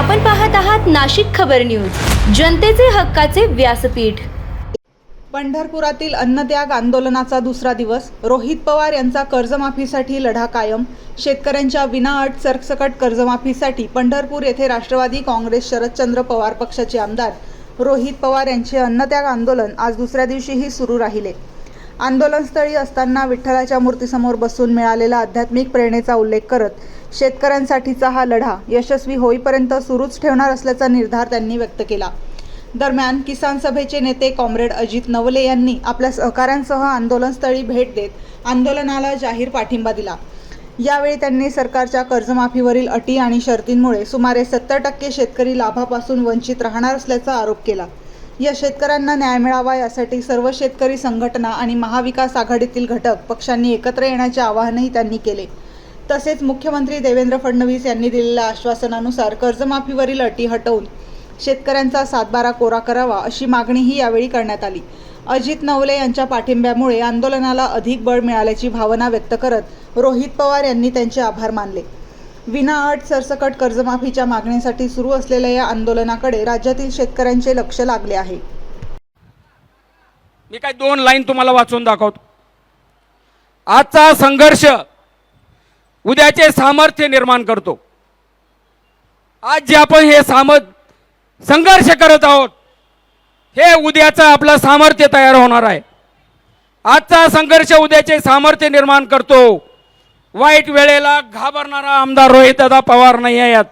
आपण पाहत आहात नाशिक खबर न्यूज, जनतेचे हक्काचे व्यासपीठ। पंढरपुरातील अन्नत्याग आंदोलनाचा दुसरा दिवस। रोहित पवार यांचा कर्जमाफीसाठी लढा कायम। शेतकऱ्यांच्या विनाअट सरसकट कर्जमाफीसाठी पंढरपूर येथे राष्ट्रवादी काँग्रेस शरदचंद्र पवार पक्षाचे आमदार रोहित पवार यांचे अन्नत्याग आंदोलन आज दुसऱ्या दिवशीही सुरू राहिले। आंदोलनस्थळी असताना विठ्ठलाच्या मूर्तीसमोर बसून मिळालेला आध्यात्मिक प्रेरणेचा उल्लेख करत शेतकऱ्यांसाठीचा हा लढा यशस्वी होईपर्यंत सुरूच ठेवणार असल्याचा निर्धार त्यांनी व्यक्त केला। दरम्यान किसान सभेचे नेते कॉम्रेड अजित नवले यांनी आपल्या सहकाऱ्यांसह आंदोलनस्थळी भेट देत आंदोलनाला जाहीर पाठिंबा दिला। यावेळी त्यांनी सरकारच्या कर्जमाफीवरील अटी आणि शर्तींमुळे सुमारे 70% शेतकरी लाभापासून वंचित राहणार असल्याचा आरोप केला। या शेतकऱ्यांना न्याय मिळावा यासाठी सर्व शेतकरी संघटना आणि महाविकास आघाडीतील घटक पक्षांनी एकत्र येण्याचे आवाहनही त्यांनी केले। तसेच मुख्यमंत्री देवेंद्र फडणवीस यांनी दिलेल्या आश्वासनानुसार कर्जमाफीवरील अटी हटवून शेतकऱ्यांचा 7/12 कोरा करावा अशी मागणीही यावेळी करण्यात आली। अजित नवले यांच्या पाठिंब्यामुळे आंदोलनाला अधिक बळ मिळाल्याची भावना व्यक्त करत रोहित पवार यांनी त्यांचे आभार मानले। विनाअट सरसकट कर्जमाफीच्या मागणीसाठी सुरू असलेल्या या आंदोलनाकडे राज्यातील शेतकऱ्यांचे लक्ष लागले आहे। मी काय 2 लाईन तुम्हाला वाचून दाखवतो। आजचा संघर्ष उद्याचे सामर्थ्य निर्माण करतो। आज जे आपण हे संघर्ष करत आहोत हे उद्याचं आपलं सामर्थ्य तयार होणार आहे। आजचा संघर्ष उद्याचे सामर्थ्य निर्माण करतो। वाईट वेळेला घाबरणारा आमदार रोहितदादा पवार नाही आहे। यात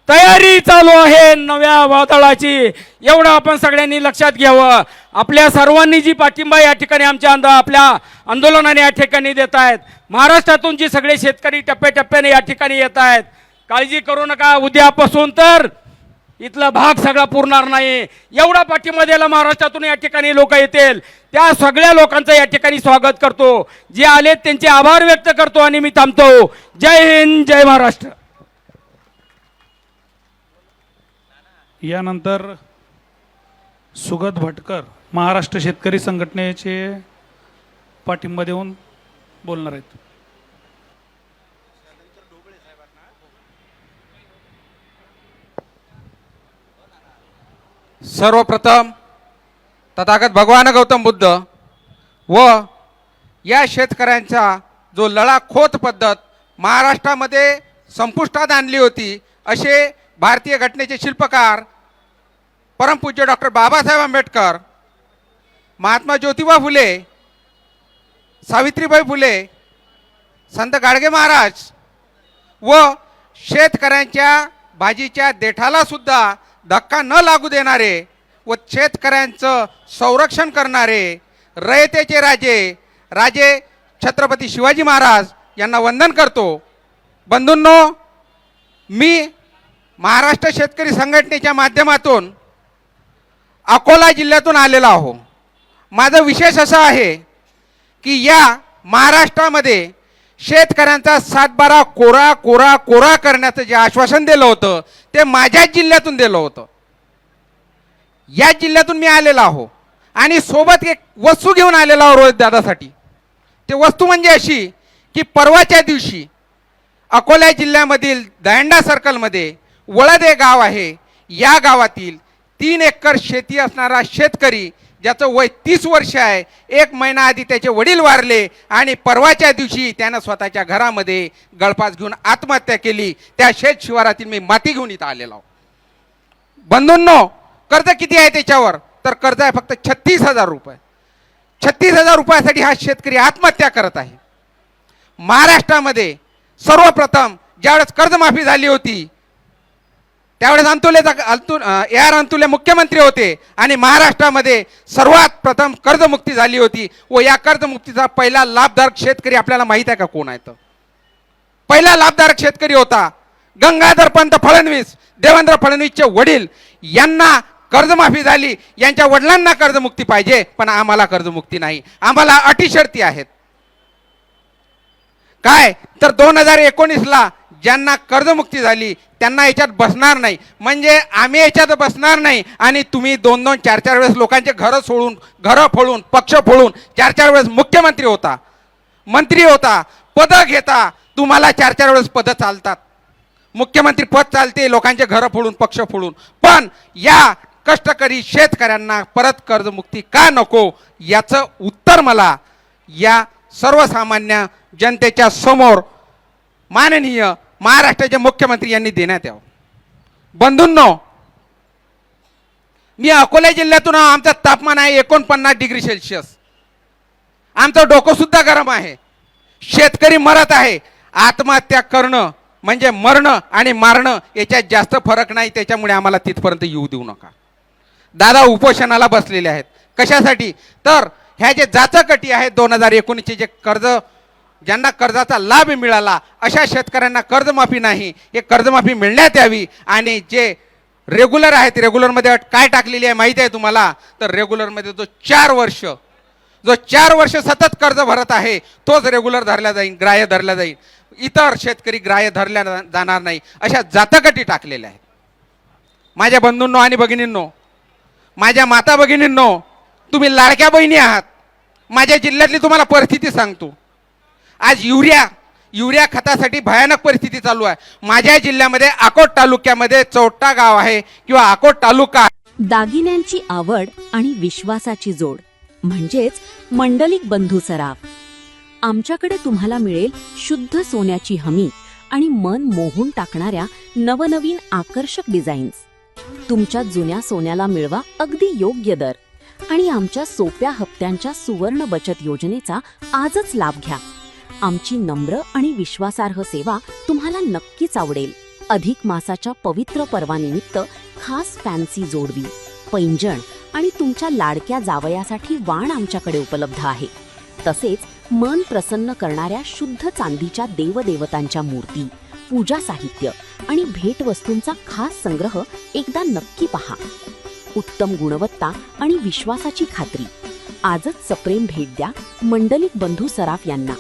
तयारी चालू आहे नव्या वादळाची, एवढं आपण सगळ्यांनी लक्षात घ्यावं। आपल्या सर्वांनी जी पाठिंबा या ठिकाणी आपल्या आंदोलनाने या ठिकाणी देत आहेत, महाराष्ट्रातून जी सगळे शेतकरी टप्प्याटप्प्याने या ठिकाणी येत आहेत, काळजी करू नका, उद्यापासून तर इथला भाग सगळा पुरणार नाही। एवढा पाठिंबा द्यायला महाराष्ट्रातून या ठिकाणी लोक येतील, त्या सगळ्या लोकांचं या ठिकाणी स्वागत करतो। जे आलेत त्यांचे आभार व्यक्त करतो आणि मी थांबतो। जय हिंद, जय महाराष्ट्र। यानंतर सुगत भटकर महाराष्ट्र शेतकरी संघटनेचे पाठिंबा देऊन बोलणार आहेत। सर्वप्रथम तथागत भगवान गौतम बुद्ध व या शेतकऱ्यांचा जो लढाखोत पद्धत महाराष्ट्रामध्ये संपुष्टात आणली होती, असे भारतीय घटनेचे शिल्पकार परमपूज्य डॉक्टर बाबासाहेब आंबेडकर, महात्मा ज्योतिबा फुले, सावित्रीबाई फुले, संत गाडगे महाराज व शेतकऱ्यांच्या भाजीच्या देठाला सुद्धा धक्का न लागू देणारे व शेतकऱ्यांचं संरक्षण करणारे रयतेचे राजे छत्रपती शिवाजी महाराज यांना वंदन करतो। बंधूंनो, मी महाराष्ट्र शेतकरी संघटनेच्या माध्यमातून अकोला जिल्ह्यातून आलेलो आहो। माझं विशेष असं आहे की या महाराष्ट्रामध्ये शेतकऱ्यांचा 7/12 कोरा करण्याचं जे आश्वासन दिलं होतं ते माझ्याच जिल्ह्यातून दिलं होतं। या जिल्ह्यातून मी आलेलो आहो आणि सोबत एक वस्तू घेऊन आलेलो आहो रोहित दादासाठी। ते वस्तू म्हणजे अशी की परवाच्या दिवशी अकोला जिल्ह्यामधील दहंडा सर्कलमध्ये वळद हे गाव आहे, या गावातील 3 एकर शेती असणारा शेतकरी ज्याचं वय 30 वर्ष आहे, 1 महिना आधी त्याचे वडील वारले आणि परवाच्या दिवशी त्यानं स्वतःच्या घरामध्ये गळफास घेऊन आत्महत्या केली। त्या शेत शिवारातील मी माती घेऊन इथं आलेलो आहो। बंधूंनो, कर्ज किती आहे त्याच्यावर? तर कर्ज आहे फक्त 36,000 रुपये। 36,000 रुपयासाठी हा शेतकरी आत्महत्या करत आहे। महाराष्ट्रामध्ये सर्वप्रथम ज्यावेळेस कर्जमाफी झाली होती त्यावेळेस अंतुले मुख्यमंत्री होते आणि महाराष्ट्रामध्ये सर्वात प्रथम कर्जमुक्ती झाली होती व या कर्जमुक्तीचा पहिला लाभधारक शेतकरी आपल्याला माहित आहे का कोण आहे? तर पहिला लाभधारक शेतकरी होता गंगाधर पंत फडणवीस, देवेंद्र फडणवीसचे वडील। यांना कर्जमाफी झाली, यांच्या वडिलांना कर्जमुक्ती पाहिजे, पण आम्हाला कर्जमुक्ती नाही, आम्हाला अटी शर्ती आहेत। काय तर 2019ला ज्यांना कर्जमुक्ती झाली त्यांना याच्यात बसणार नाही, म्हणजे आम्ही याच्यात बसणार नाही आणि तुम्ही 2-2, 4-4 वेळेस लोकांचे घरं फोडून पक्ष फोडून 4-4 वेळेस मुख्यमंत्री होता, मंत्री होता, पद घेता, तुम्हाला 4-4 वेळेस पद चालतात। मुख्यमंत्री पद चालते, लोकांचे घरं फोडून, पक्ष फोडून, पण या कष्टकरी शेतकऱ्यांना परत कर्जमुक्ती का नको, याचं उत्तर मला या सर्वसामान्य जनतेच्या समोर माननीय महाराष्ट्राचे मुख्यमंत्री यांनी देण्यात यावं. बंधूंनो, मी अकोला जिल्ह्यातून, आमचं तापमान आहे 49 डिग्री सेल्सिअस. आमचं डोकं सुद्धा गरम आहे. शेतकरी मरत आहे. आत्महत्या करणं म्हणजे मरणं आणि मारणं याच्यात जास्त फरक नाही. त्याच्यामुळे आम्हाला तिथपर्यंत येऊ देऊ नका. दादा उपोषणाला बसलेले आहेत. कशासाठी? तर ह्या जे जाचकटी आहेत 2019चे जे कर्ज, ज्यांना कर्जाचा लाभ मिळाला अशा शेतकऱ्यांना कर्जमाफी नाही, हे कर्जमाफी मिळण्यात यावी. आणि जे रेग्युलर आहेत, रेग्युलरमध्ये अट काय टाकलेली आहे माहिती आहे तुम्हाला? तर रेग्युलरमध्ये जो 4 वर्ष सतत कर्ज भरत आहे तोच रेग्युलर धरला जाईल, ग्राह्य धरला जाईल. इतर शेतकरी ग्राह्य धरल्या जाणार नाही, अशा जातकटी टाकलेल्या आहेत. माझ्या बंधूंनो आणि भगिनींनो, माझ्या माता भगिनींनो, तुम्ही लाडक्या बहिणी आहात. माझ्या जिल्ह्यातली तुम्हाला परिस्थिती सांगतो. आज युरिया खतासाठी भयानक परिस्थिती चालू आहे. माझ्या जिल्ह्यामध्ये अकोट तालुक्यामध्ये चौटा गाव आहे किंवा अकोट तालुका. दागिन्यांची आवड आणि विश्वासाची जोड म्हणजेच मंडलिक बंधू सराफ. आमच्याकडे तुम्हाला मिळेल शुद्ध सोन्याची हमी आणि मन मोहून टाकणाऱ्या नवनवीन आकर्षक डिझाईन्स. तुमच्या जुन्या सोन्याला मिळवा अगदी योग्य दर आणि आमच्या सोप्या हप्त्यांच्या सुवर्ण बचत योजनेचा आजच लाभ घ्या. आमची नम्र आणि विश्वासार्ह सेवा तुम्हाला नक्कीच आवडेल. अधिक मासाच्या पवित्र पर्वानिमित्त खास फॅन्सी जोडवी, पैंजण आणि तुमच्या लाडक्या जावयासाठी वाण आमच्याकडे उपलब्ध आहे. तसेच मन प्रसन्न करणाऱ्या शुद्ध चांदीच्या देवदेवतांच्या मूर्ती, पूजा साहित्य आणि भेटवस्तूंचा खास संग्रह एकदा नक्की पहा. उत्तम गुणवत्ता आणि विश्वासाची खात्री. आजच सप्रेम भेट द्या मंडलिक बंधू सराफ यांना.